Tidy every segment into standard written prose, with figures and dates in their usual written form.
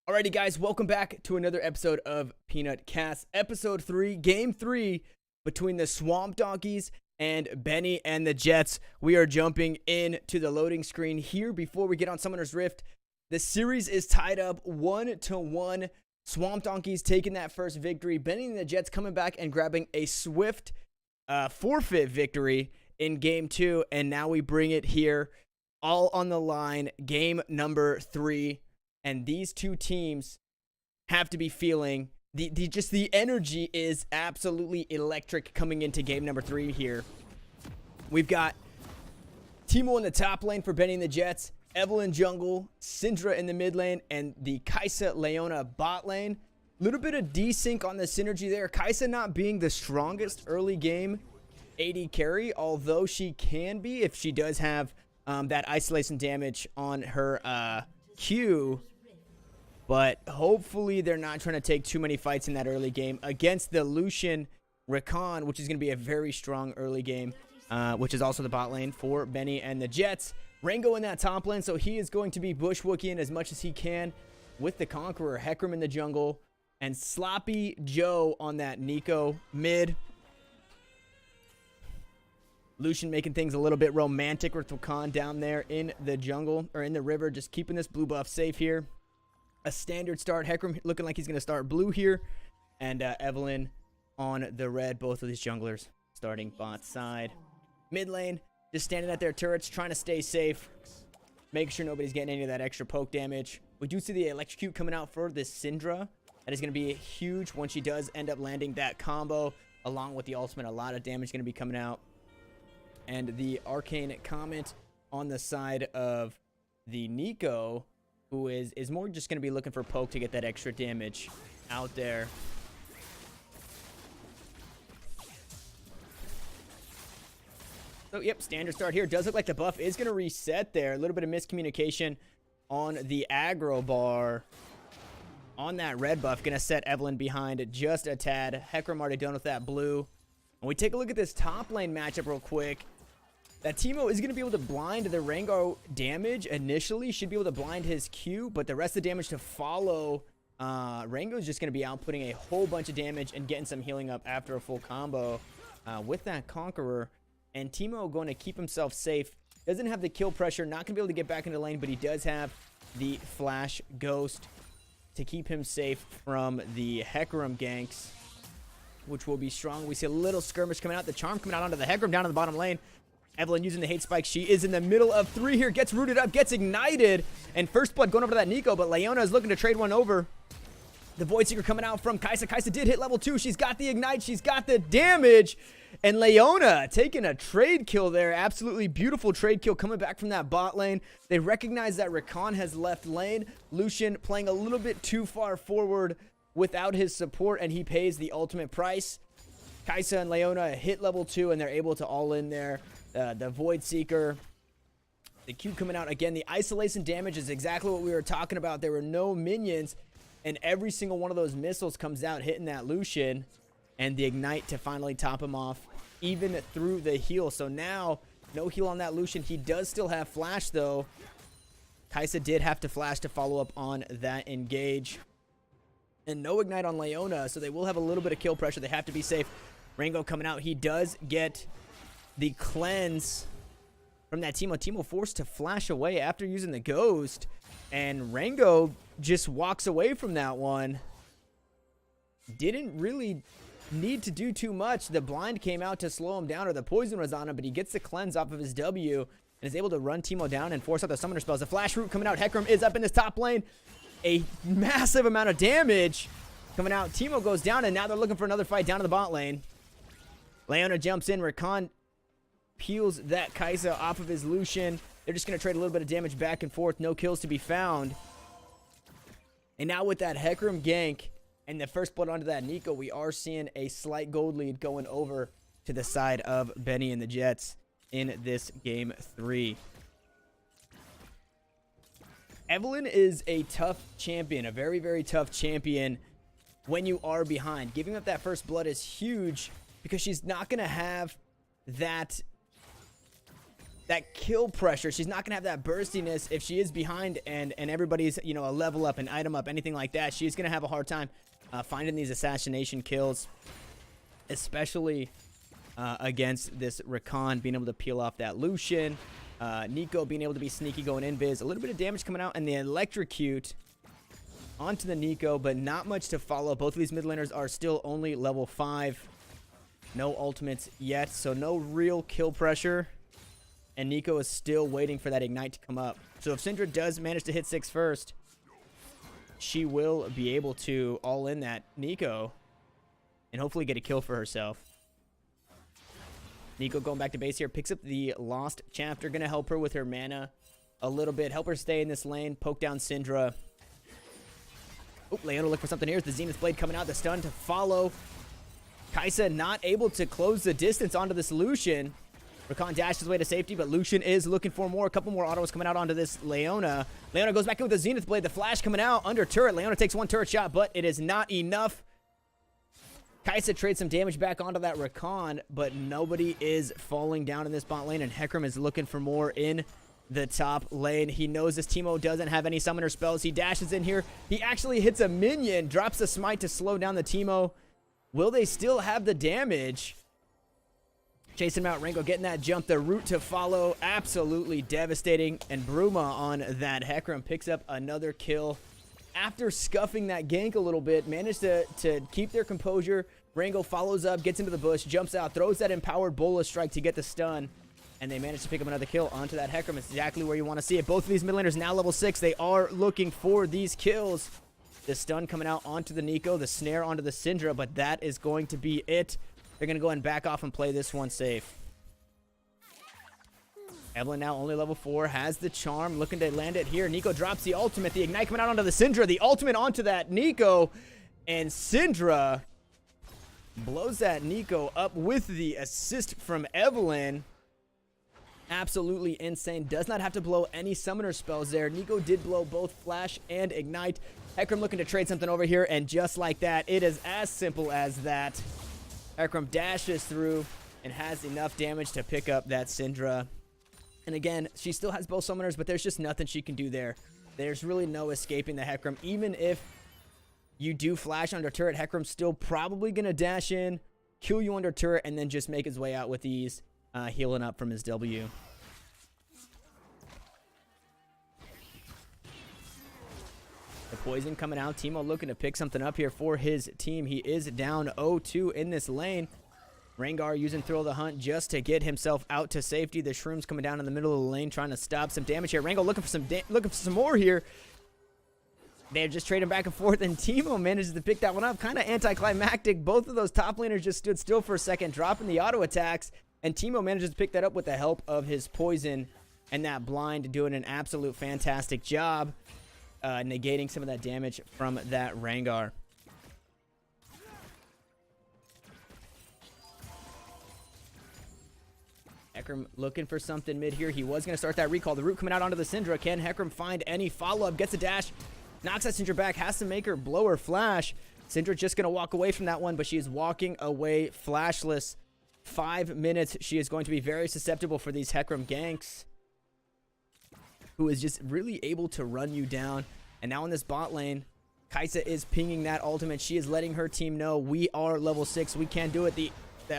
Alrighty, guys, welcome back to another episode of Peanut Cast, episode 3, game 3 between the Swamp Donkeys and Benny and the Jets. We are jumping into the loading screen here before we get on Summoner's Rift. The series is tied up 1-1. Swamp Donkeys taking that first victory. Benny and the Jets coming back and grabbing a swift forfeit victory in game 2, and now we bring it here, all on the line, game number 3. And these two teams have to be feeling the energy is absolutely electric coming into game number 3 here. We've got Timo in the top lane for Benny and the Jets, Evelyn jungle, Syndra in the mid lane, and the Kai'Sa Leona bot lane. A little bit of desync on the synergy there. Kai'Sa not being the strongest early game AD carry, although she can be if she does have that isolation damage on her Q. But hopefully they're not trying to take too many fights in that early game against the Lucian Rakan, which is going to be a very strong early game, which is also the bot lane for Benny and the Jets. Rango in that top lane, so he is going to be bushwhacking as much as he can with the Conqueror. Hecarim in the jungle, and Sloppy Joe on that Nico mid. Lucian making things a little bit romantic with Rakan down there in the jungle, or in the river, just keeping this blue buff safe here. A standard start. Hecarim looking like he's going to start blue here. And Evelyn on the red. Both of these junglers starting bot side. Mid lane, just standing at their turrets, trying to stay safe. Make sure nobody's getting any of that extra poke damage. We do see the electrocute coming out for this Syndra. That is going to be huge when she does end up landing that combo. Along with the ultimate, a lot of damage going to be coming out. And the arcane comment on the side of the Nico, who is more just going to be looking for poke to get that extra damage out there. So, yep, standard start here. Does look like the buff is going to reset there. A little bit of miscommunication on the aggro bar. On that red buff, going to set Evelyn behind just a tad. Hecarim already done with that blue. When we take a look at this top lane matchup real quick, that Timo is going to be able to blind the Rango damage initially. Should be able to blind his Q, but the rest of the damage to follow, Rango is just going to be outputting a whole bunch of damage and getting some healing up after a full combo with that Conqueror. And Timo going to keep himself safe. Doesn't have the kill pressure, not going to be able to get back into lane, but he does have the Flash Ghost to keep him safe from the Hecarim ganks, which will be strong. We see a little skirmish coming out. The charm coming out onto the Hecarim down in the bottom lane. Evelyn using the hate spike. She is in the middle of 3 here. Gets rooted up. Gets ignited. And first blood going over to that Nico. But Leona is looking to trade one over. The Void Seeker coming out from Kai'Sa. Kai'Sa did hit level 2. She's got the ignite. She's got the damage. And Leona taking a trade kill there. Absolutely beautiful trade kill coming back from that bot lane. They recognize that Rakan has left lane. Lucian playing a little bit too far forward without his support. And he pays the ultimate price. Kai'Sa and Leona hit level 2. And they're able to all in there. The Void Seeker, the Q coming out again. The isolation damage is exactly what we were talking about. There were no minions, and every single one of those missiles comes out hitting that Lucian, and the ignite to finally top him off even through the heal. So now no heal on that Lucian. He does still have flash though. Kai'Sa did have to flash to follow up on that engage, and no ignite on Leona, so they will have a little bit of kill pressure. They have to be safe. Rango coming out. He does get the cleanse from that Timo. Timo forced to flash away after using the ghost, and Rango just walks away from that one. Didn't really need to do too much. The blind came out to slow him down, or the poison was on him, but he gets the cleanse off of his W and is able to run Timo down and force out the summoner spells. The flash root coming out. Hecarim is up in this top lane. A massive amount of damage coming out. Timo goes down, and now they're looking for another fight down in the bot lane. Leona jumps in. Rakan peels that Kai'Sa off of his Lucian. They're just going to trade a little bit of damage back and forth. No kills to be found. And now with that Hecarim gank and the first blood onto that Nico, we are seeing a slight gold lead going over to the side of Benny and the Jets in this game 3. Evelyn is a tough champion, a very, very tough champion when you are behind. Giving up that first blood is huge because she's not going to have that that kill pressure. She's not going to have that burstiness if she is behind and everybody's, you know, a level up, an item up, anything like that. She's going to have a hard time finding these assassination kills, especially against this Rakan being able to peel off that Lucian. Nico being able to be sneaky going invis. A little bit of damage coming out, and the electrocute onto the Nico, but not much to follow. Both of these mid laners are still only level 5. No ultimates yet, so no real kill pressure. And Nico is still waiting for that ignite to come up. So if Syndra does manage to hit 6 first, she will be able to all in that Nico and hopefully get a kill for herself. Nico going back to base here, picks up the Lost Chapter. Going to help her with her mana a little bit. Help her stay in this lane. Poke down Syndra. Oh, Leona look for something here. The Zenith Blade coming out. The stun to follow. Kai'Sa not able to close the distance onto this Lucian. Rakan dashes away to safety, but Lucian is looking for more. A couple more autos coming out onto this Leona. Leona goes back in with the Zenith Blade. The flash coming out under turret. Leona takes 1 turret shot, but it is not enough. Kai'Sa trades some damage back onto that Rakan, but nobody is falling down in this bot lane, and Hecarim is looking for more in the top lane. He knows this Teemo doesn't have any summoner spells. He dashes in here. He actually hits a minion, drops the smite to slow down the Teemo. Will they still have the damage? Chasing him out, Rengo getting that jump. The route to follow, absolutely devastating. And Bruma on that Hecarim picks up another kill. After scuffing that gank a little bit, managed to keep their composure. Rengo follows up, gets into the bush, jumps out, throws that empowered Bola strike to get the stun. And they manage to pick up another kill onto that Hecarim. It's exactly where you want to see it. Both of these mid laners now level 6. They are looking for these kills. The stun coming out onto the Nico, the snare onto the Syndra, but that is going to be it. They're going to go and back off and play this one safe. Evelyn now only level 4, has the charm, looking to land it here. Nico drops the ultimate, the ignite coming out onto the Syndra, the ultimate onto that Nico, and Syndra blows that Nico up with the assist from Evelyn. Absolutely insane. Does not have to blow any summoner spells there. Nico did blow both flash and ignite. Hecarim looking to trade something over here, and just like that, it is as simple as that. Hecarim dashes through and has enough damage to pick up that Syndra. And again, she still has both summoners, but there's just nothing she can do there. There's really no escaping the Hecarim. Even if you do flash under turret, Hecarim's still probably going to dash in, kill you under turret, and then just make his way out with ease, healing up from his W. The poison coming out. Teemo looking to pick something up here for his team. He is down 0-2 in this lane. Rengar using Thrill of the Hunt just to get himself out to safety. The Shroom's coming down in the middle of the lane trying to stop some damage here. Rengar looking for some more here. They're just trading back and forth, and Teemo manages to pick that one up. Kind of anticlimactic. Both of those top laners just stood still for a second, dropping the auto attacks, and Teemo manages to pick that up with the help of his poison and that blind, doing an absolute fantastic job. Negating some of that damage from that Rengar. Hecarim looking for something mid here. He was going to start that recall. The root coming out onto the Syndra. Can Hecarim find any follow-up? Gets a dash. Knocks that Syndra back. Has to make her blow her flash. Syndra just going to walk away from that one, but she is walking away flashless. 5 minutes. She is going to be very susceptible for these Hecarim ganks, who is just really able to run you down. And now in this bot lane, Kai'Sa is pinging that ultimate. She is letting her team know we are level 6. We can do it. The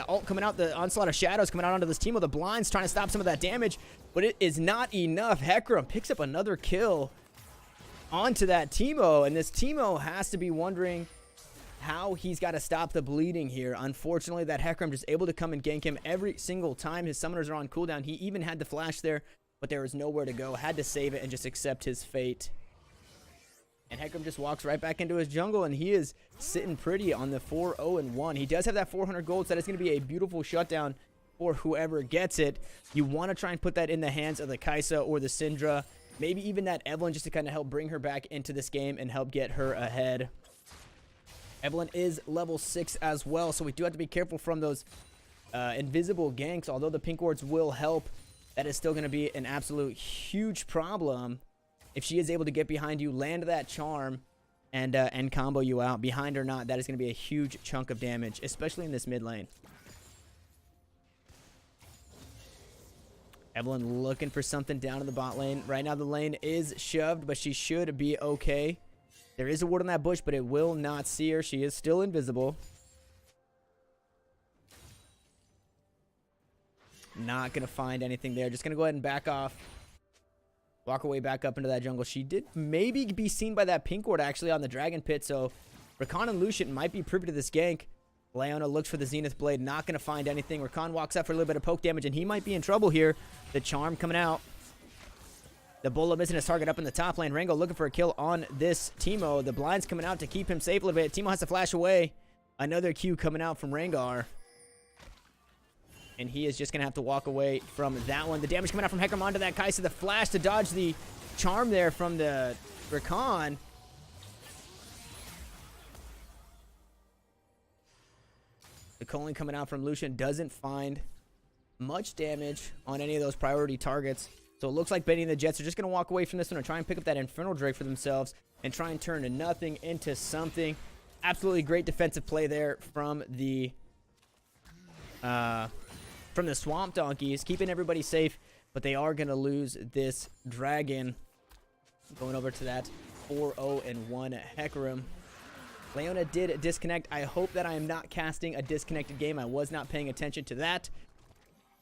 ult coming out, the onslaught of shadows coming out onto this team with the blinds, trying to stop some of that damage, but it is not enough. Hecarim picks up another kill onto that Teemo, and this Teemo has to be wondering how he's got to stop the bleeding here. Unfortunately, that Hecarim just able to come and gank him every single time. His summoners are on cooldown. He even had the flash there, but there was nowhere to go. Had to save it and just accept his fate. And Hecarim just walks right back into his jungle, and he is sitting pretty on the 4-0-1. He does have that 400 gold, so that is going to be a beautiful shutdown for whoever gets it. You want to try and put that in the hands of the Kai'Sa or the Syndra, maybe even that Evelyn, just to kind of help bring her back into this game and help get her ahead. Evelyn is level 6 as well, so we do have to be careful from those invisible ganks. Although the pink wards will help, that is still going to be an absolute huge problem. If she is able to get behind you, land that charm, and combo you out, behind or not, that is going to be a huge chunk of damage, especially in this mid lane. Evelyn looking for something down in the bot lane. Right now the lane is shoved, but she should be okay. There is a ward on that bush, but it will not see her. She is still invisible. Not going to find anything there. Just going to go ahead and back off. Walk away back up into that jungle. She did maybe be seen by that pink ward actually on the dragon pit, so Rakan and Lucian might be privy to this gank. Leona looks for the Zenith Blade, not going to find anything. Rakan walks up for a little bit of poke damage, and he might be in trouble here. The charm coming out. The Bulla missing his target up in the top lane. Rango looking for a kill on this Teemo. The blind's coming out to keep him safe a little bit. Teemo has to flash away. Another Q coming out from Rengar. And he is just going to have to walk away from that one. The damage coming out from Hecarim onto that Kai'Sa. The flash to dodge the charm there from the Rakan. The culling coming out from Lucian doesn't find much damage on any of those priority targets. So it looks like Benny and the Jets are just going to walk away from this one and try and pick up that Infernal Drake for themselves and try and turn nothing into something. Absolutely great defensive play there from the Swamp Donkeys, keeping everybody safe, but they are going to lose this dragon. Going over to that 4-0-1 Hecarim. Leona did disconnect. I hope that I am not casting a disconnected game. I was not paying attention to that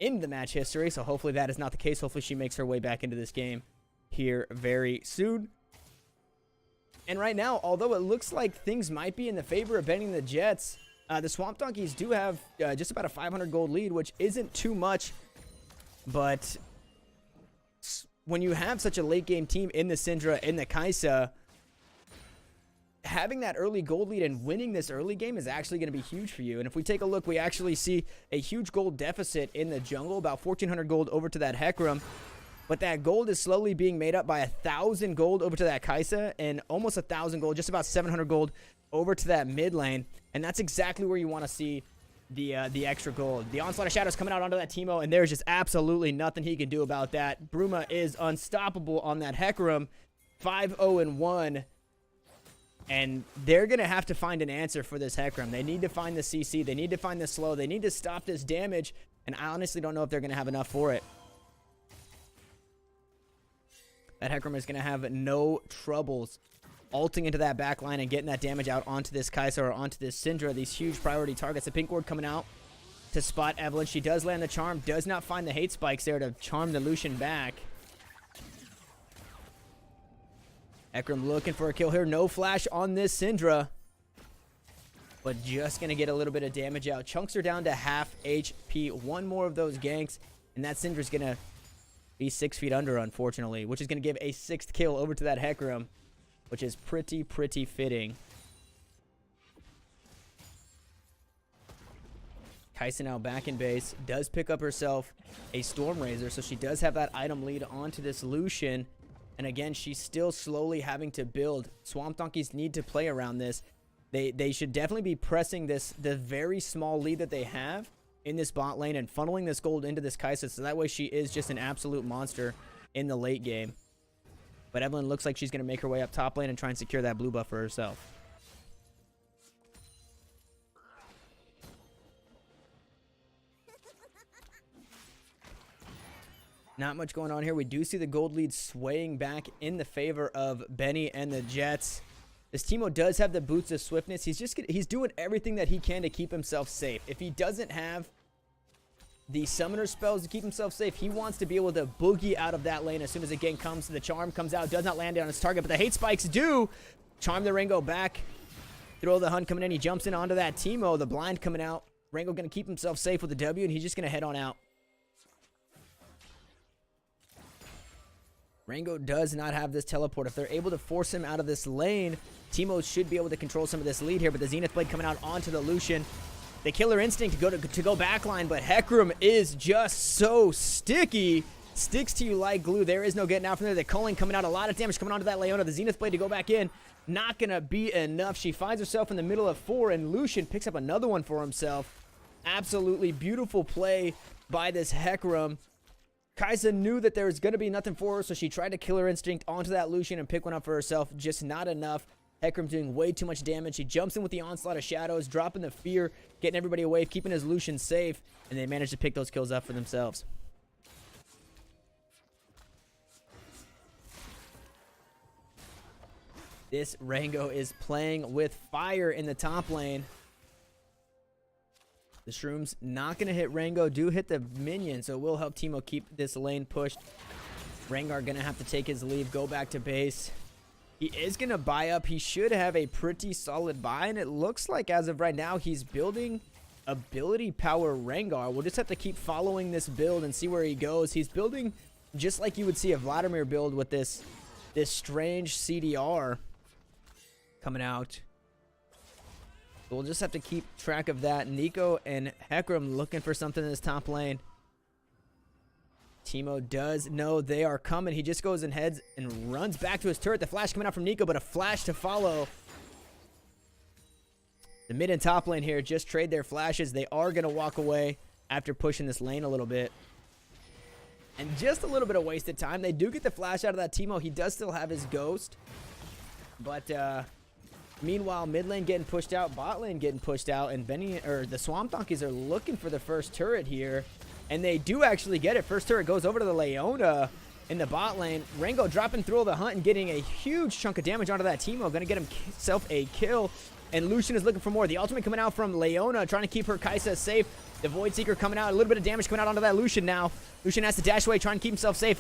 in the match history, so hopefully that is not the case. Hopefully she makes her way back into this game here very soon. And right now, although it looks like things might be in the favor of Benny and the Jets, the Swamp Donkeys do have just about a 500 gold lead, which isn't too much. But when you have such a late game team in the Syndra, in the Kai'Sa, having that early gold lead and winning this early game is actually going to be huge for you. And if we take a look, we actually see a huge gold deficit in the jungle, about 1,400 gold over to that Hecarim. But that gold is slowly being made up by 1,000 gold over to that Kai'Sa and almost 1,000 gold, just about 700 gold over to that mid lane. And that's exactly where you want to see the extra gold. The Onslaught of Shadows coming out onto that Teemo, and there's just absolutely nothing he can do about that. Bruma is unstoppable on that Hecarim. 5-0-1. And they're going to have to find an answer for this Hecarim. They need to find the CC. They need to find the slow. They need to stop this damage. And I honestly don't know if they're going to have enough for it. That Hecarim is going to have no troubles ulting into that back line and getting that damage out onto this Kai'Sa or onto this Syndra. These huge priority targets. The pink ward coming out to spot Evelyn. She does land the charm. Does not find the hate spikes there to charm the Lucian back. Hecarim looking for a kill here. No flash on this Syndra. But just going to get a little bit of damage out. Chunks are down to half HP. One more of those ganks. And that Syndra's going to be 6 feet under, unfortunately. Which is going to give a 6th kill over to that Hecarim. Which is pretty fitting. Kai'Sa now back in base. Does pick up herself a Storm Razor. So she does have that item lead onto this Lucian. And again, she's still slowly having to build. Swamp Donkeys need to play around this. They should definitely be pressing the very small lead that they have in this bot lane and funneling this gold into this Kai'Sa, so that way she is just an absolute monster in the late game. But Evelyn looks like she's going to make her way up top lane and try and secure that blue buff for herself. Not much going on here. We do see the gold lead swaying back in the favor of Benny and the Jets. This Teemo does have the boots of swiftness. He's doing everything that he can to keep himself safe. If he doesn't have the summoner spells to keep himself safe, he wants to be able to boogie out of that lane as soon as the gank comes. The charm comes out, does not land on his target, but the hate spikes do. Charm the Rango back. Throw the Hunt coming in. He jumps in onto that Teemo. The blind coming out. Rango going to keep himself safe with the W, and he's just going to head on out. Rango does not have this teleport. If they're able to force him out of this lane, Teemo should be able to control some of this lead here, but the Zenith Blade coming out onto the Lucian. The Killer Instinct to go backline, but Hecarim is just so sticky. Sticks to you like glue. There is no getting out from there. The culling coming out. A lot of damage coming onto that Leona. The Zenith Blade to go back in. Not going to be enough. She finds herself in the middle of 4, and Lucian picks up another one for himself. Absolutely beautiful play by this Hecarim. Kai'Sa knew that there was going to be nothing for her, so she tried to Killer Instinct onto that Lucian and pick one up for herself. Just not enough. Hecarim doing way too much damage. He jumps in with the Onslaught of Shadows, dropping the fear, getting everybody away, keeping his Lucian safe, and they managed to pick those kills up for themselves. This Rango is playing with fire in the top lane. The Shrooms not going to hit Rango. Do hit the minion, so it will help Teemo keep this lane pushed. Rengar going to have to take his leave, go back to base. He is going to buy up. He should have a pretty solid buy, and it looks like as of right now, he's building ability power Rengar. We'll just have to keep following this build and see where he goes. He's building just like you would see a Vladimir build with this strange CDR coming out. So we'll just have to keep track of that. Nico and Hecarim looking for something in this top lane. Teemo does know they are coming. He just goes and heads and runs back to his turret. The flash coming out from Nico, but a flash to follow. The mid and top lane here just trade their flashes. They are going to walk away after pushing this lane a little bit. And just a little bit of wasted time. They do get the flash out of that Teemo. He does still have his ghost. But meanwhile, mid lane getting pushed out, bot lane getting pushed out, and the Swamp Donkeys are looking for the first turret here. And they do actually get it. First turret goes over to the Leona in the bot lane. Rango dropping through the hunt and getting a huge chunk of damage onto that Teemo. Going to get himself a kill. And Lucian is looking for more. The ultimate coming out from Leona, trying to keep her Kai'Sa safe. The Void Seeker coming out. A little bit of damage coming out onto that Lucian now. Lucian has to dash away, trying to keep himself safe.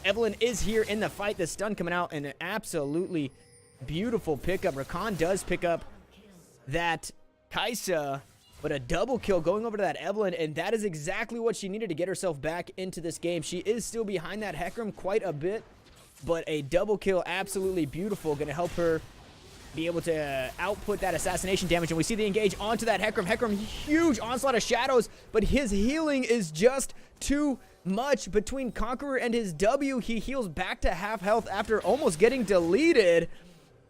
Evelyn is here in the fight. The stun coming out, and an absolutely beautiful pickup. Rakan does pick up that Kai'Sa, but a double kill going over to that Evelyn, and that is exactly what she needed to get herself back into this game. She is still behind that Hecarim quite a bit, but a double kill, absolutely beautiful. Going to help her be able to output that assassination damage, and we see the engage onto that Hecarim. Hecarim, huge onslaught of shadows, but his healing is just too much. Between Conqueror and his W, he heals back to half health after almost getting deleted,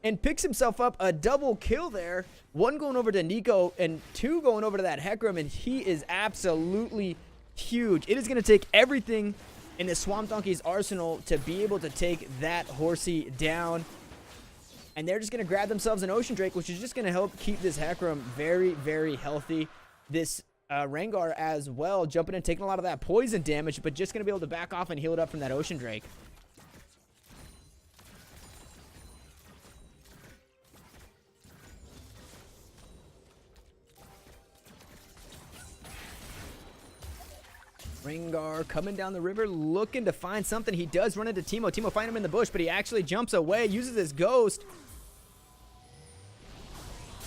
and picks himself up a double kill there. One going over to Nico and two going over to that Hecarim, and he is absolutely huge. It is going to take everything in the Swamp Donkey's arsenal to be able to take that horsey down. And they're just going to grab themselves an Ocean Drake, which is just going to help keep this Hecarim very, very healthy. This Rengar as well, jumping in, taking a lot of that poison damage, but just going to be able to back off and heal it up from that Ocean Drake. Rengar coming down the river, looking to find something. He does run into Teemo. Teemo find him in the bush, but he actually jumps away, uses his ghost.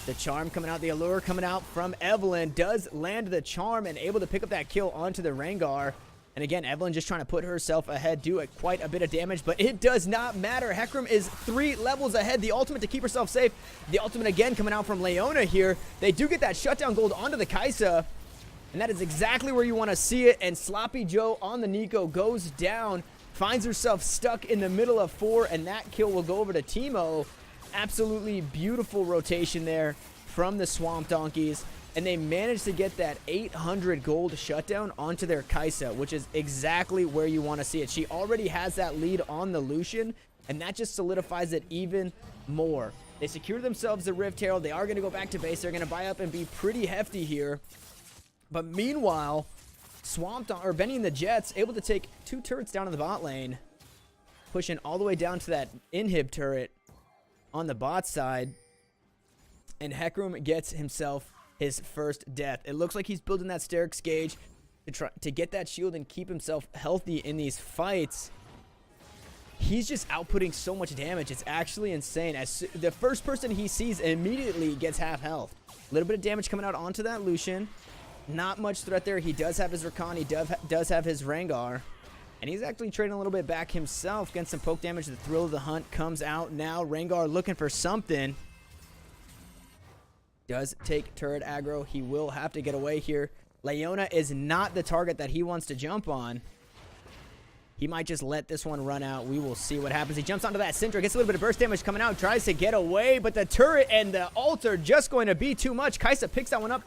The charm coming out, the allure coming out from Evelyn, does land the charm and able to pick up that kill onto the Rengar. And again, Evelyn just trying to put herself ahead, do quite a bit of damage, but it does not matter. Hecarim is 3 levels ahead. The ultimate to keep herself safe. The ultimate again coming out from Leona here. They do get that shutdown gold onto the Kai'Sa. And that is exactly where you want to see it. And Sloppy Joe on the Nico goes down, finds herself stuck in the middle of 4, and that kill will go over to Teemo. Absolutely beautiful rotation there from the Swamp Donkeys. And they managed to get that 800 gold shutdown onto their Kai'Sa, which is exactly where you want to see it. She already has that lead on the Lucian, and that just solidifies it even more. They secure themselves the Rift Herald. They are going to go back to base. They're going to buy up and be pretty hefty here. But meanwhile, Benny and the Jets able to take 2 turrets down in the bot lane, pushing all the way down to that inhib turret on the bot side. And Hecarim gets himself his first death. It looks like he's building that Sterix gauge to get that shield and keep himself healthy in these fights. He's just outputting so much damage. It's actually insane. As the first person he sees immediately gets half health. A little bit of damage coming out onto that Lucian. Not much threat there. He does have his Rakan. He does have his Rengar. And he's actually trading a little bit back himself. Getting some poke damage. The Thrill of the Hunt comes out now. Rengar looking for something. Does take turret aggro. He will have to get away here. Leona is not the target that he wants to jump on. He might just let this one run out. We will see what happens. He jumps onto that Syndra. Gets a little bit of burst damage coming out. Tries to get away. But the turret and the ult are just going to be too much. Kai'Sa picks that one up.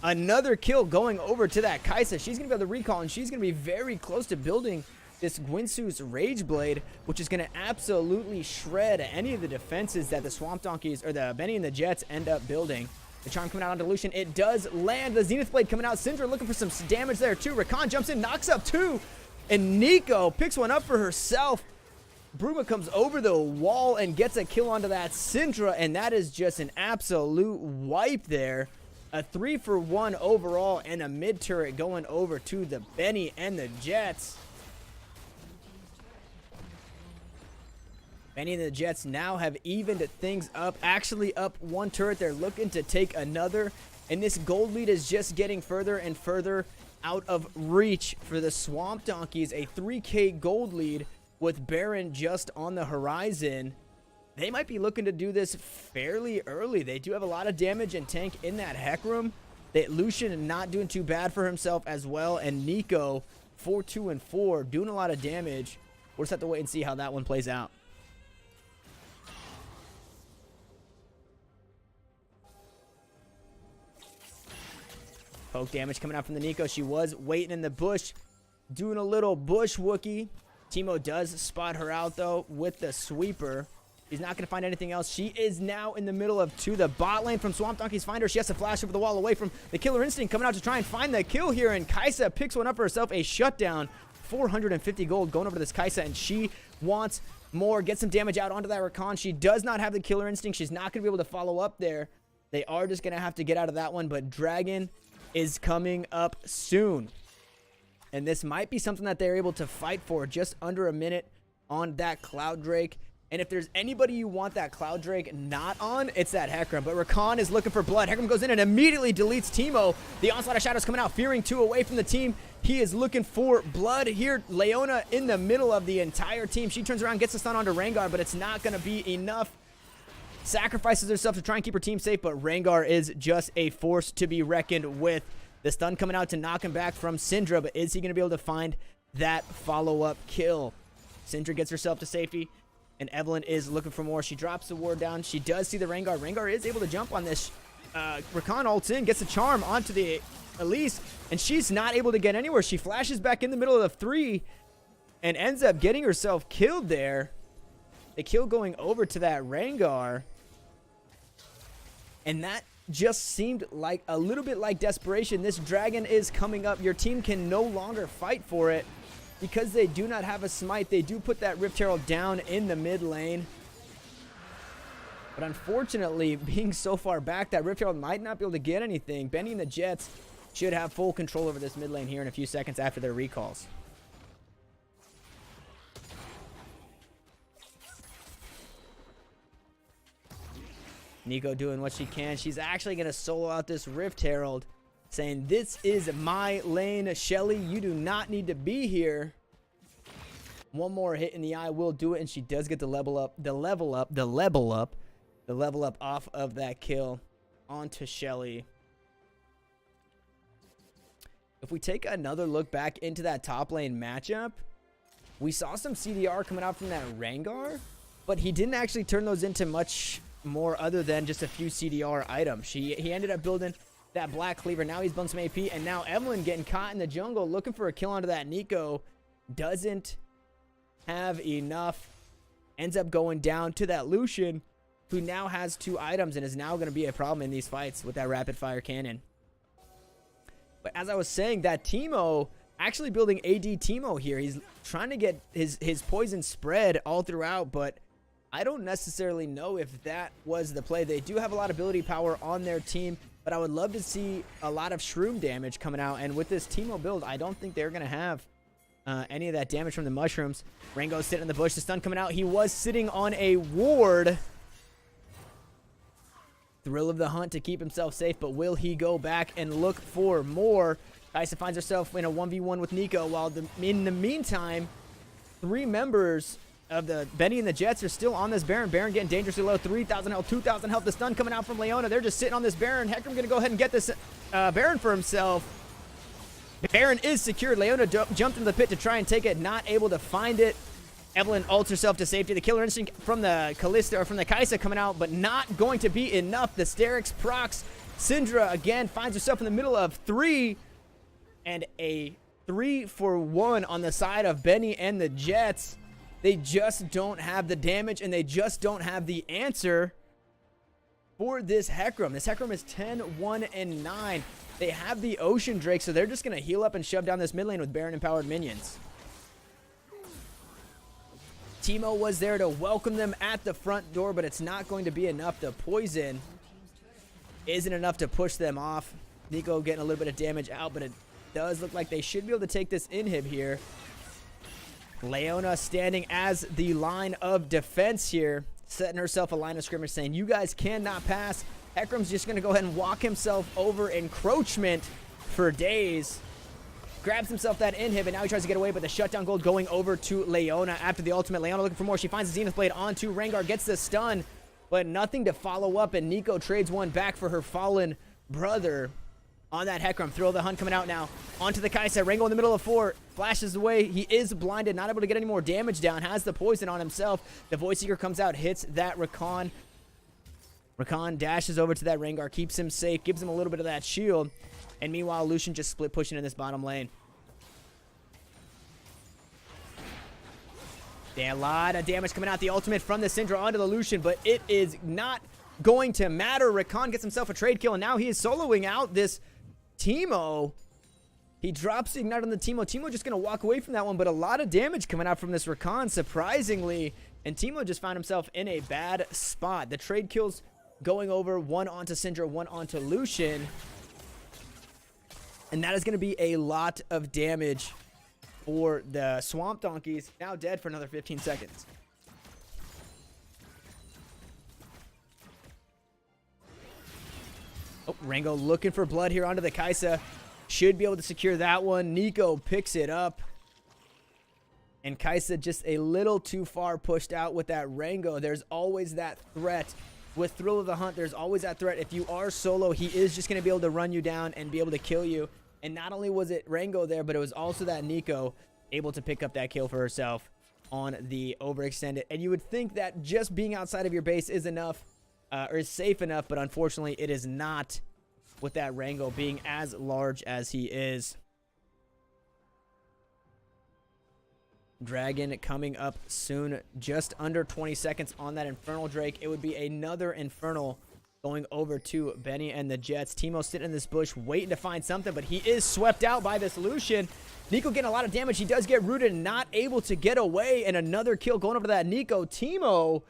Another kill going over to that Kai'Sa. She's going to be able to recall, and she's going to be very close to building this Gwynsu's Rage Blade, which is going to absolutely shred any of the defenses that the Swamp Donkeys or the Benny and the Jets end up building. The charm coming out onto Lucian. It does land. The Zenith Blade coming out. Syndra looking for some damage there too. Rakan jumps in, knocks up 2, and Nico picks one up for herself. Bruma comes over the wall and gets a kill onto that Syndra, and that is just an absolute wipe there. A 3-for-1 overall, and a mid turret going over to the Benny and the Jets. Benny and the Jets now have evened things up, actually up one turret. They're looking to take another, and this gold lead is just getting further and further out of reach for the Swamp Donkeys. A 3K gold lead with Baron just on the horizon. They might be looking to do this fairly early. They do have a lot of damage and tank in that Heck Room. Lucian not doing too bad for himself as well, and Nico 4-2-4 doing a lot of damage. We'll just have to wait and see how that one plays out. Poke damage coming out from the Nico. She was waiting in the bush, doing a little bush Wookie. Teemo does spot her out, though, with the sweeper. He's not going to find anything else. She is now in the middle of the bot lane from Swamp Donkeys. Find her. She has to flash over the wall away from the Killer Instinct coming out to try and find the kill here. And Kai'Sa picks one up for herself. A shutdown. 450 gold going over to this Kai'Sa, and she wants more. Get some damage out onto that Rakan. She does not have the Killer Instinct. She's not going to be able to follow up there. They are just going to have to get out of that one. But Dragon is coming up soon. And this might be something that they're able to fight for. Just under a minute on that Cloud Drake. And if there's anybody you want that Cloud Drake not on, it's that Hecarim. But Rakan is looking for blood. Hecarim goes in and immediately deletes Teemo. The Onslaught of Shadows coming out, fearing 2 away from the team. He is looking for blood here. Leona in the middle of the entire team. She turns around, gets the stun onto Rengar, but it's not going to be enough. Sacrifices herself to try and keep her team safe, but Rengar is just a force to be reckoned with. The stun coming out to knock him back from Syndra, but is he going to be able to find that follow-up kill? Syndra gets herself to safety. And Evelyn is looking for more. She drops the ward down. She does see the Rengar. Rengar is able to jump on this. Rakan ults in, gets a charm onto the Elise, and she's not able to get anywhere. She flashes back in the middle of the 3 and ends up getting herself killed there. The kill going over to that Rengar. And that just seemed like a little bit like desperation. This dragon is coming up. Your team can no longer fight for it. Because they do not have a smite, they do put that Rift Herald down in the mid lane. But unfortunately, being so far back, that Rift Herald might not be able to get anything. Benny and the Jets should have full control over this mid lane here in a few seconds after their recalls. Nico doing what she can. She's actually going to solo out this Rift Herald, saying, "This is my lane, Shelly. You do not need to be here." One more hit in the eye will do it, and she does get the level up off of that kill onto Shelly. If we take another look back into that top lane matchup, we saw some CDR coming out from that Rengar, but he didn't actually turn those into much more other than just a few CDR items. He ended up building that Black Cleaver. Now he's building some AP, and now Evelyn getting caught in the jungle looking for a kill onto that Nico. Doesn't have enough. Ends up going down to that Lucian, who now has 2 items and is now going to be a problem in these fights with that rapid fire cannon. But as I was saying, that Teemo actually building AD Teemo here. He's trying to get his poison spread all throughout, but I don't necessarily know if that was the play. They do have a lot of ability power on their team, but I would love to see a lot of shroom damage coming out. And with this Teemo build, I don't think they're going to have any of that damage from the mushrooms. Rango's sitting in the bush. The stun coming out. He was sitting on a ward. Thrill of the hunt to keep himself safe, but will he go back and look for more? Kai'Sa finds herself in a 1v1 with Nico, while in the meantime, 3 members of the Benny and the Jets are still on this Baron. Baron getting dangerously low. 3,000 health, 2,000 health. The stun coming out from Leona. They're just sitting on this Baron. Hecarim going to go ahead and get this Baron for himself. Baron is secured. Leona jumped into the pit to try and take it. Not able to find it. Evelyn ults herself to safety. The Killer Instinct from the Kalista, or from the Kai'Sa coming out, but not going to be enough. The Sterix procs. Syndra again finds herself in the middle of 3. And a 3-for-1 on the side of Benny and the Jets. They just don't have the damage, and they just don't have the answer for this Hecarim. This Hecarim is 10-1-9. They have the Ocean Drake, so they're just going to heal up and shove down this mid lane with Baron-empowered minions. Teemo was there to welcome them at the front door, but it's not going to be enough. The poison isn't enough to push them off. Nico getting a little bit of damage out, but it does look like they should be able to take this inhib here. Leona standing as the line of defense here, setting herself a line of scrimmage, saying, you guys cannot pass. Hecarim's just going to go ahead and walk himself over encroachment for days. Grabs himself that inhib, and now he tries to get away, but the shutdown gold going over to Leona after the ultimate. Leona looking for more. She finds the Zenith Blade onto Rengar, gets the stun, but nothing to follow up, and Nico trades one back for her fallen brother on that Hecarim. Thrill of the Hunt coming out now onto the Kai'Sa. Rengar in the middle of 4, flashes away. He is blinded, not able to get any more damage down, has the poison on himself. The Void Seeker comes out, hits that Rakan. Rakan dashes over to that Rengar, keeps him safe, gives him a little bit of that shield. And meanwhile, Lucian just split pushing in this bottom lane. A lot of damage coming out. The ultimate from the Syndra onto the Lucian, but it is not going to matter. Rakan gets himself a trade kill, and now he is soloing out this Teemo. He drops the Ignite on the Teemo. Teemo just going to walk away from that one, but a lot of damage coming out from this Rakan, surprisingly. And Teemo just found himself in a bad spot. The trade kills going over, one onto Syndra, one onto Lucian. And that is going to be a lot of damage for the Swamp Donkeys. Now dead for another 15 seconds. Oh, Rango looking for blood here onto the Kai'Sa. Should be able to secure that one. Nico picks it up. And Kai'Sa just a little too far pushed out with that Rango. There's always that threat. With Thrill of the Hunt, there's always that threat. If you are solo, he is just going to be able to run you down and be able to kill you. And not only was it Rango there, but it was also that Nico able to pick up that kill for herself on the overextended. And you would think that just being outside of your base is enough, or is safe enough, but unfortunately it is not, with that Rango being as large as he is. Dragon coming up soon, just under 20 seconds on that Infernal Drake. It would be another Infernal going over to Benny and the Jets. Teemo sitting in this bush waiting to find something, but he is swept out by this Lucian. Nico getting a lot of damage. He does get rooted and not able to get away, and another kill going over to that Nico. Teemo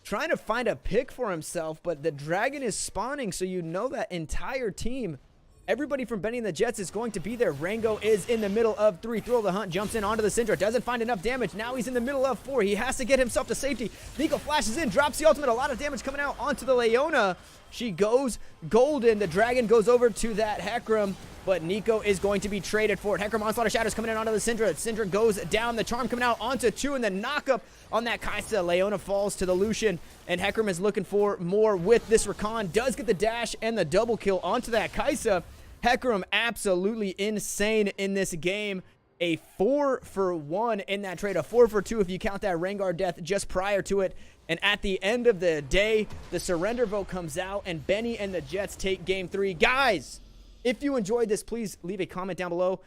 trying to find a pick for himself, but the Dragon is spawning, so you know that entire team, everybody from Benny and the Jets is going to be there. Rango is in the middle of 3. Thrill of the Hunt jumps in onto the Syndra. Doesn't find enough damage. Now he's in the middle of 4. He has to get himself to safety. Nico flashes in, drops the ultimate. A lot of damage coming out onto the Leona. She goes golden. The Dragon goes over to that Hecarim, but Nico is going to be traded for it. Hecarim Onslaught of Shadows coming in onto the Syndra. Syndra goes down. The Charm coming out onto 2, and the knockup on that Kai'Sa. Leona falls to the Lucian, and Hecarim is looking for more with this Rakan. Does get the dash and the double kill onto that Kai'Sa. Hecarim absolutely insane in this game. A 4-for-1 in that trade. A 4-for-2 if you count that Rengar death just prior to it. And at the end of the day, the surrender vote comes out, and Benny and the Jets take game 3. Guys, if you enjoyed this, please leave a comment down below.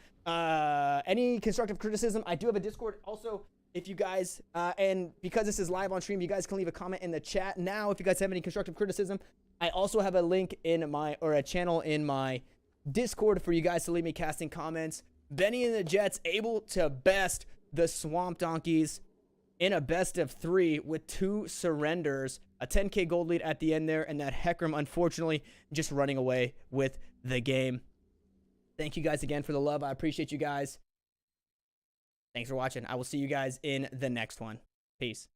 Any constructive criticism, I do have a Discord. Also, if you guys, and because this is live on stream, you guys can leave a comment in the chat now if you guys have any constructive criticism. I also have a link in my, or a channel in my Discord for you guys to leave me casting comments. Benny and the Jets able to best the Swamp Donkeys in a best of 3 with 2 surrenders, a 10k gold lead at the end there, and that Hecarim unfortunately just running away with the game. Thank you guys again for the love. I appreciate you guys. Thanks for watching. I will see you guys in the next one. Peace.